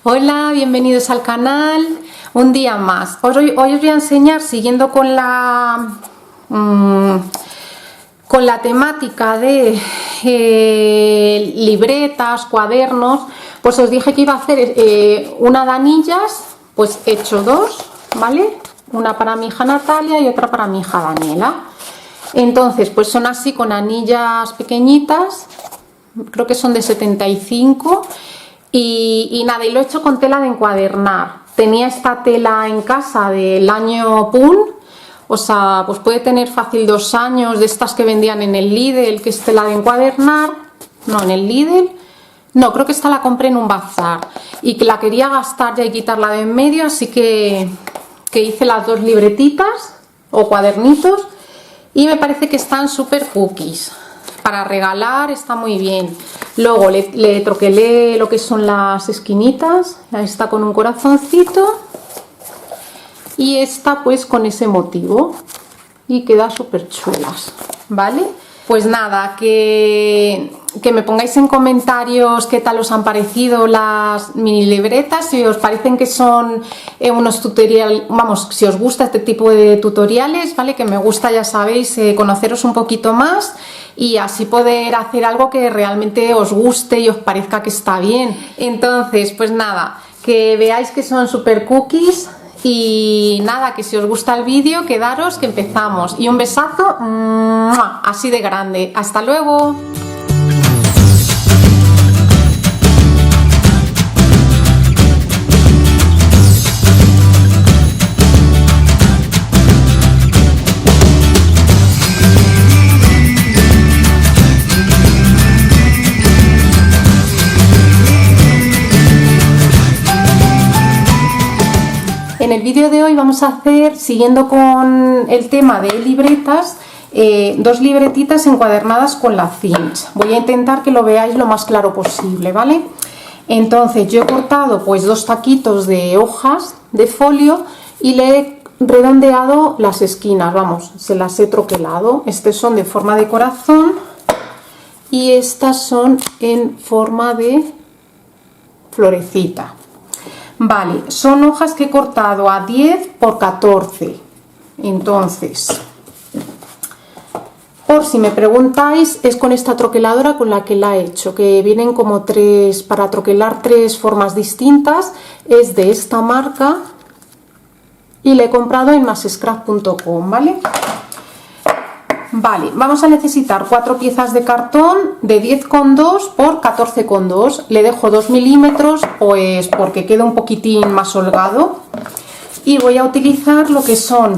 Hola, bienvenidos al canal, un día más. Hoy os voy a enseñar, siguiendo con la temática de libretas, cuadernos, pues os dije que iba a hacer una de anillas, pues he hecho dos, ¿vale? Una para mi hija Natalia y otra para mi hija Daniela. Entonces, pues son así con anillas pequeñitas, creo que son de 75. Y nada, y lo he hecho con tela de encuadernar. Tenía esta tela en casa del año PUN, o sea, pues puede tener fácil 2 años, de estas que vendían en el Lidl, que es tela de encuadernar. No, en el Lidl, no, creo que esta la compré en un bazar y que la quería gastar ya y quitarla de en medio, así que hice las dos libretitas o cuadernitos y me parece que están súper cookies. Para regalar está muy bien. Luego le troquelé lo que son las esquinitas. Esta con un corazoncito y esta pues con ese motivo y queda súper chulas, ¿vale? Pues nada, que me pongáis en comentarios qué tal os han parecido las mini libretas, si os parecen que son unos tutoriales, vamos, si os gusta este tipo de tutoriales, ¿vale? Que me gusta, ya sabéis, conoceros un poquito más y así poder hacer algo que realmente os guste y os parezca que está bien. Entonces, pues nada, que veáis que son super cookies. Y nada, que si os gusta el vídeo, quedaros que empezamos. Y un besazo así de grande. ¡Hasta luego! En el vídeo de hoy vamos a hacer, siguiendo con el tema de libretas, dos libretitas encuadernadas con la cinch. Voy a intentar que lo veáis lo más claro posible, ¿vale? Entonces yo he cortado pues 2 taquitos de hojas de folio y le he redondeado las esquinas, vamos, se las he troquelado. Estos son de forma de corazón y estas son en forma de florecita. Vale, son hojas que he cortado a 10 por 14. Entonces, por si me preguntáis, es con esta troqueladora con la que la he hecho, que vienen como 3, para troquelar 3 formas distintas. Es de esta marca y la he comprado en massscrap.com, ¿vale? Vale, vamos a necesitar 4 piezas de cartón de 10,2 por 14,2. Le dejo 2 milímetros pues porque queda un poquitín más holgado. Y voy a utilizar lo que son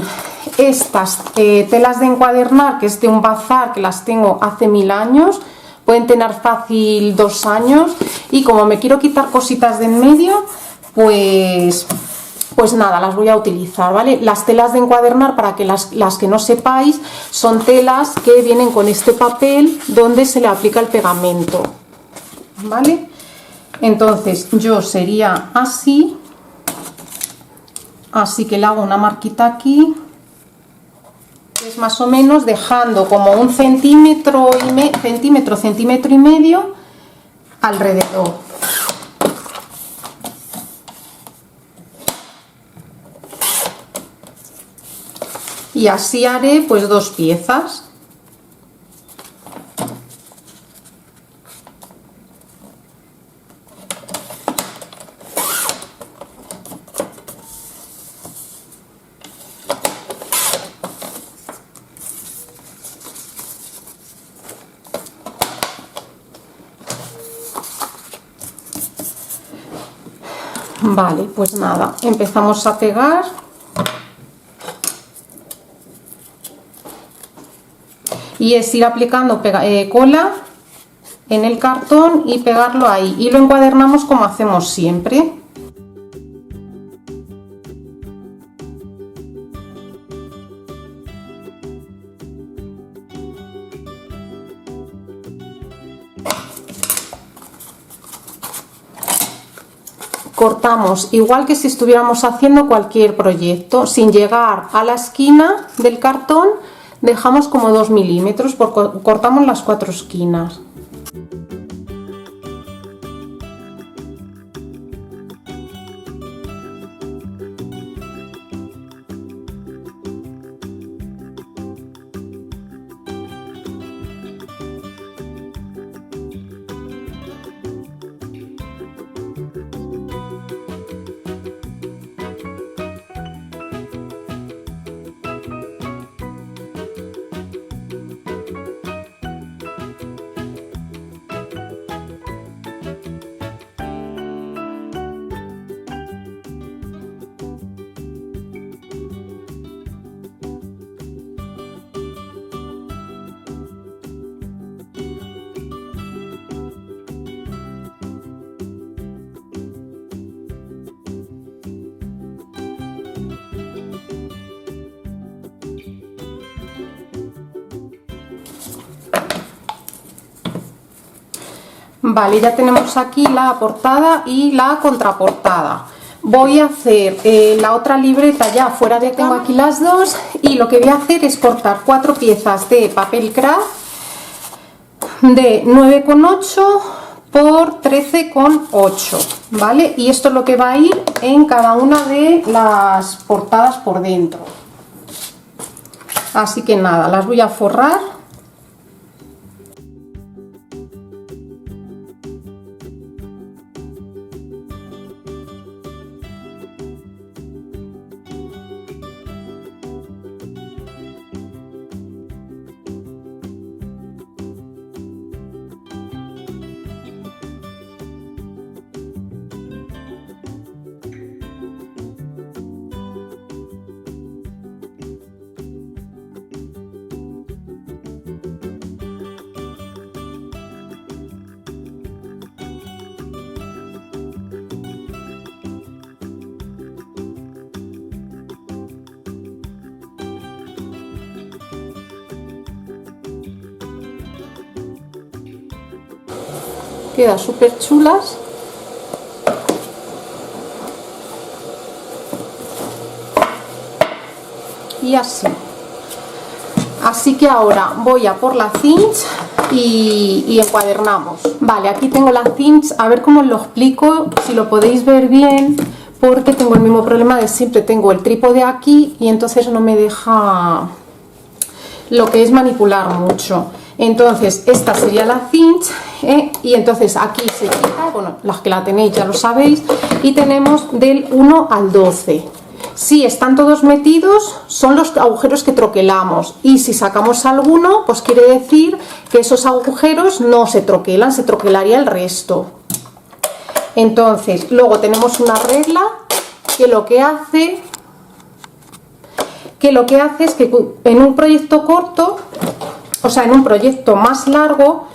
estas telas de encuadernar, que es de un bazar, que las tengo hace 1000 años. Pueden tener fácil 2 años. Y como me quiero quitar cositas de en medio, pues nada, las voy a utilizar, ¿vale? Las telas de encuadernar, para que las que no sepáis, son telas que vienen con este papel donde se le aplica el pegamento, ¿vale? Entonces yo sería así que le hago una marquita aquí, que es más o menos dejando como un centímetro y medio alrededor. Y así haré pues 2 piezas. Vale, pues nada, empezamos a pegar. Y es ir aplicando cola en el cartón y pegarlo ahí. Y lo encuadernamos como hacemos siempre. Cortamos igual que si estuviéramos haciendo cualquier proyecto, sin llegar a la esquina del cartón. Dejamos como 2 milímetros, porque cortamos las 4 esquinas. Vale, ya tenemos aquí la portada y la contraportada. Voy a hacer la otra libreta ya fuera de acá. Tengo aquí las dos y lo que voy a hacer es cortar 4 piezas de papel craft de 9,8 por 13,8, ¿vale? Y esto es lo que va a ir en cada una de las portadas por dentro. Así que nada, las voy a forrar. Quedan súper chulas. Y así que ahora voy a por la cinch y encuadernamos. Vale, aquí tengo la cinch, a ver cómo os lo explico, si lo podéis ver bien, porque tengo el mismo problema de siempre. Tengo el trípode aquí y entonces no me deja lo que es manipular mucho. Entonces esta sería la cinch, y entonces aquí se quita, bueno, las que la tenéis ya lo sabéis, y tenemos del 1 al 12. Si están todos metidos son los agujeros que troquelamos, y si sacamos alguno pues quiere decir que esos agujeros no se troquelan, se troquelaría el resto. Entonces luego tenemos una regla que lo que hace es que en un proyecto corto, o sea, en un proyecto más largo,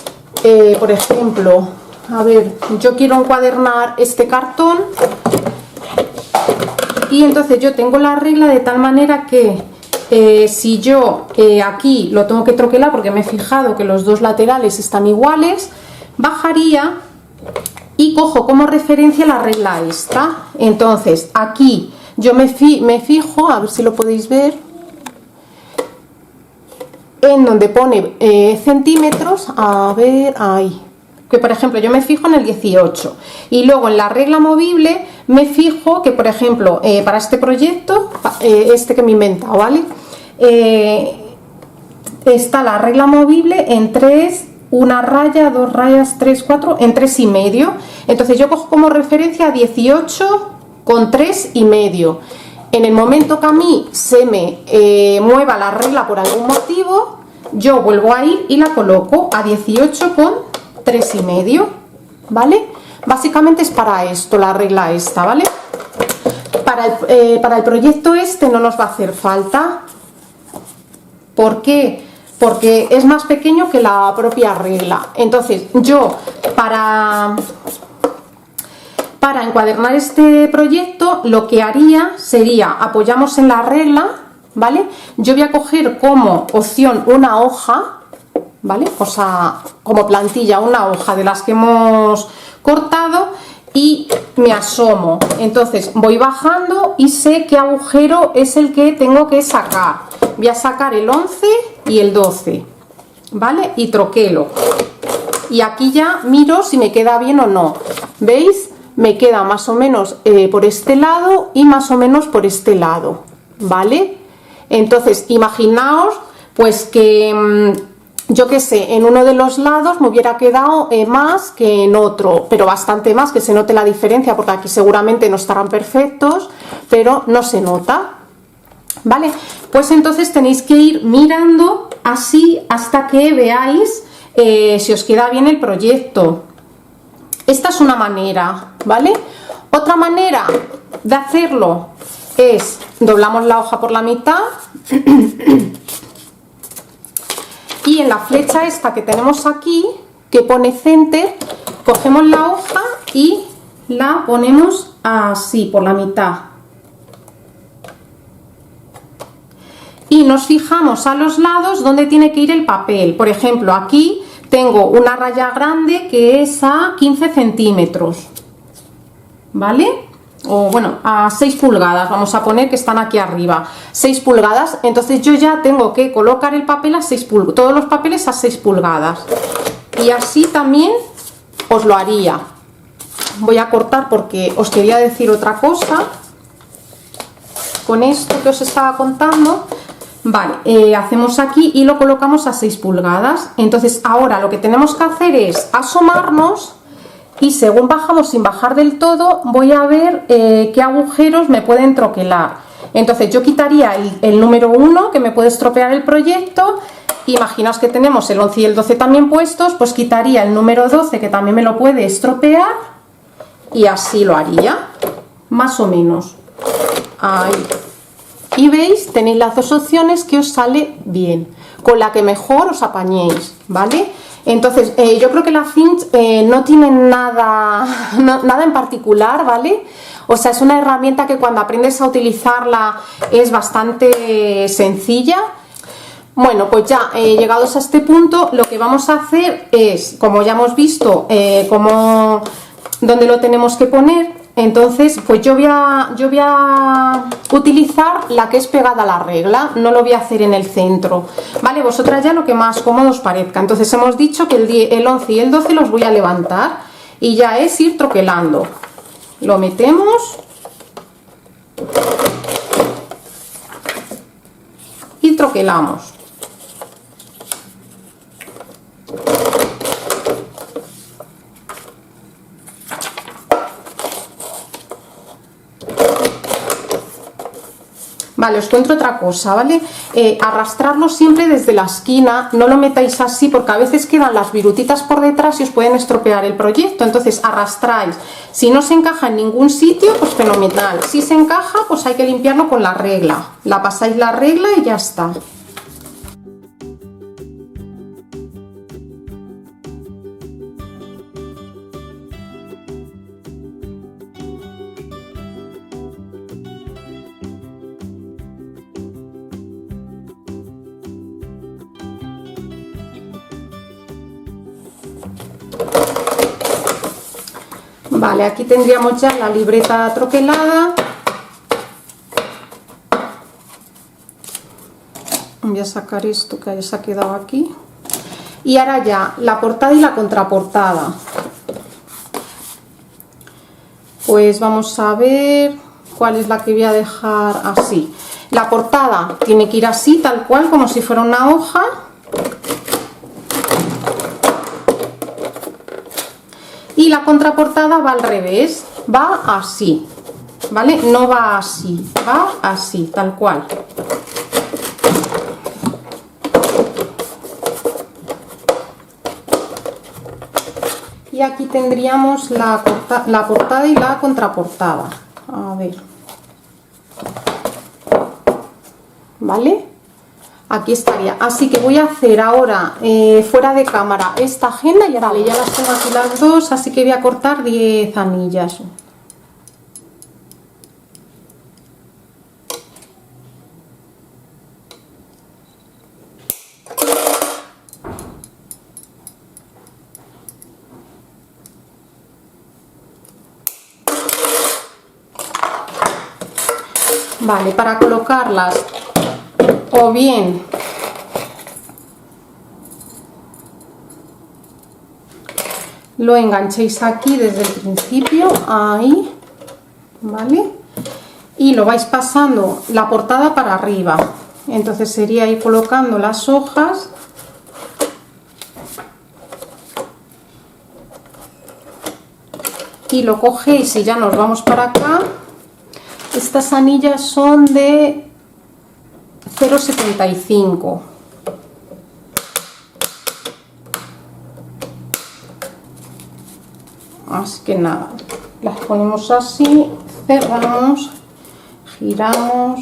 por ejemplo, a ver, yo quiero encuadernar este cartón y entonces yo tengo la regla de tal manera que si yo aquí lo tengo que troquelar porque me he fijado que los dos laterales están iguales, bajaría y cojo como referencia la regla esta. Entonces aquí yo me fijo, a ver si lo podéis ver, en donde pone centímetros, a ver, ahí, que por ejemplo yo me fijo en el 18, y luego en la regla movible me fijo que por ejemplo para este proyecto, este que me he inventado, ¿vale? Está la regla movible en 3, una raya, 2 rayas, 3, 4, en 3,5. Entonces yo cojo como referencia 18 con 3,5. En el momento que a mí se me mueva la regla por algún motivo, yo vuelvo a ir y la coloco a 18 con 3,5, ¿vale? Básicamente es para esto la regla esta, ¿vale? Para el proyecto este no nos va a hacer falta. ¿Por qué? Porque es más pequeño que la propia regla. Entonces yo para encuadernar este proyecto lo que haría sería, apoyamos en la regla, ¿vale? Yo voy a coger como opción una hoja, ¿vale? O sea, como plantilla, una hoja de las que hemos cortado y me asomo. Entonces voy bajando y sé qué agujero es el que tengo que sacar. Voy a sacar el 11 y el 12, ¿vale? Y troquelo. Y aquí ya miro si me queda bien o no. ¿Veis? Me queda más o menos por este lado y más o menos por este lado, ¿vale? Entonces imaginaos pues que yo que sé, en uno de los lados me hubiera quedado más que en otro, pero bastante más, que se note la diferencia, porque aquí seguramente no estarán perfectos, pero no se nota, ¿vale? Pues entonces tenéis que ir mirando así hasta que veáis si os queda bien el proyecto. Esta es una manera, ¿vale? Otra manera de hacerlo es doblamos la hoja por la mitad y en la flecha esta que tenemos aquí, que pone center, cogemos la hoja y la ponemos así por la mitad. Y nos fijamos a los lados donde tiene que ir el papel. Por ejemplo, aquí tengo una raya grande que es a 15 centímetros, ¿vale? O bueno, a 6 pulgadas, vamos a poner que están aquí arriba, 6 pulgadas, entonces yo ya tengo que colocar el papel a 6 pulgadas, todos los papeles a 6 pulgadas, y así también os lo haría. Voy a cortar porque os quería decir otra cosa con esto que os estaba contando. Vale, hacemos aquí y lo colocamos a 6 pulgadas, entonces ahora lo que tenemos que hacer es asomarnos y según bajamos sin bajar del todo voy a ver qué agujeros me pueden troquelar. Entonces yo quitaría el número 1 que me puede estropear el proyecto. Imaginaos que tenemos el 11 y el 12 también puestos, pues quitaría el número 12 que también me lo puede estropear y así lo haría, más o menos. Ahí. Y veis, tenéis las dos opciones que os sale bien, con la que mejor os apañéis, ¿vale? Entonces, yo creo que la cinch no tiene nada en particular, ¿vale? O sea, es una herramienta que cuando aprendes a utilizarla es bastante sencilla. Bueno, pues ya llegados a este punto, lo que vamos a hacer es, como ya hemos visto, dónde lo tenemos que poner. Entonces, pues yo voy a utilizar la que es pegada a la regla, no lo voy a hacer en el centro, ¿vale? Vosotras ya lo que más cómodo os parezca. Entonces hemos dicho que el 11 y el 12 los voy a levantar y ya es ir troquelando. Lo metemos y troquelamos. Vale, os cuento otra cosa, ¿vale? Arrastrarlo siempre desde la esquina, no lo metáis así porque a veces quedan las virutitas por detrás y os pueden estropear el proyecto, entonces arrastráis. Si no se encaja en ningún sitio, pues fenomenal. Si se encaja, pues hay que limpiarlo con la regla. La pasáis la regla y ya está. Vale, aquí tendríamos ya la libreta troquelada. Voy a sacar esto que se ha quedado aquí. Y ahora ya la portada y la contraportada. Pues vamos a ver cuál es la que voy a dejar así. La portada tiene que ir así, tal cual, como si fuera una hoja. Y la contraportada va al revés, va así, ¿vale? No va así, va así, tal cual. Y aquí tendríamos la portada y la contraportada. A ver. ¿Vale? Aquí estaría. Así que voy a hacer ahora fuera de cámara esta agenda y ahora ya las tengo aquí las dos, así que voy a cortar 10 anillas. Vale, para colocarlas o bien lo enganchéis aquí desde el principio, ahí, ¿vale? Y lo vais pasando la portada para arriba, entonces sería ir colocando las hojas y lo cogéis y ya nos vamos para acá. Estas anillas son de 0,75. Así que nada, las ponemos así, cerramos, giramos.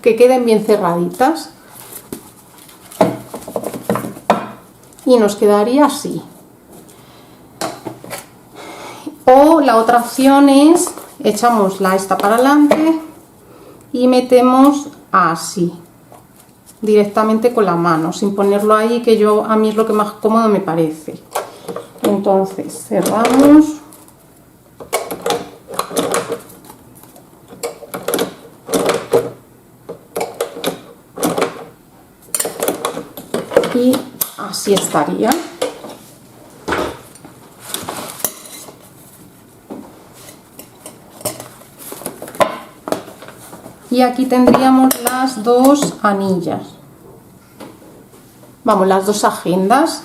Que queden bien cerraditas. Y nos quedaría así. O la otra opción es echamos esta para adelante y metemos así, directamente con la mano, sin ponerlo ahí, que a mí es lo que más cómodo me parece. Entonces cerramos y así estaría. Y aquí tendríamos las dos anillas, vamos, las dos agendas.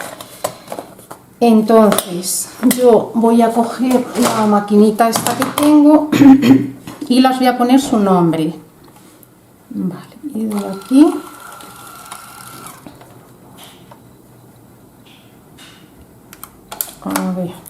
Entonces yo voy a coger la maquinita esta que tengo y las voy a poner su nombre. Vale, y de aquí a ver.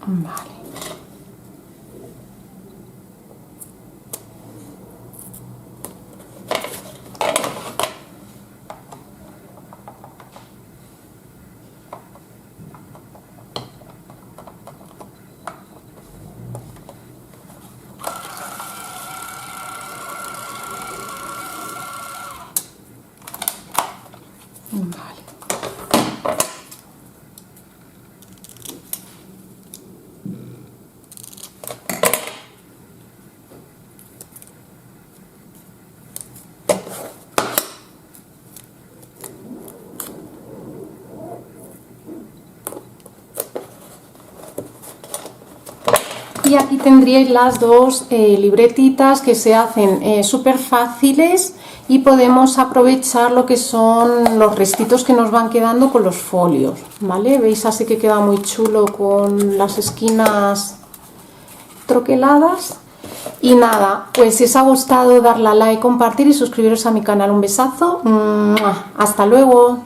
Vale. Vale. Y aquí tendríais las dos libretitas que se hacen súper fáciles y podemos aprovechar lo que son los restitos que nos van quedando con los folios, ¿vale? Veis así que queda muy chulo con las esquinas troqueladas. Y nada, pues si os ha gustado darle a like, compartir y suscribiros a mi canal. Un besazo, hasta luego.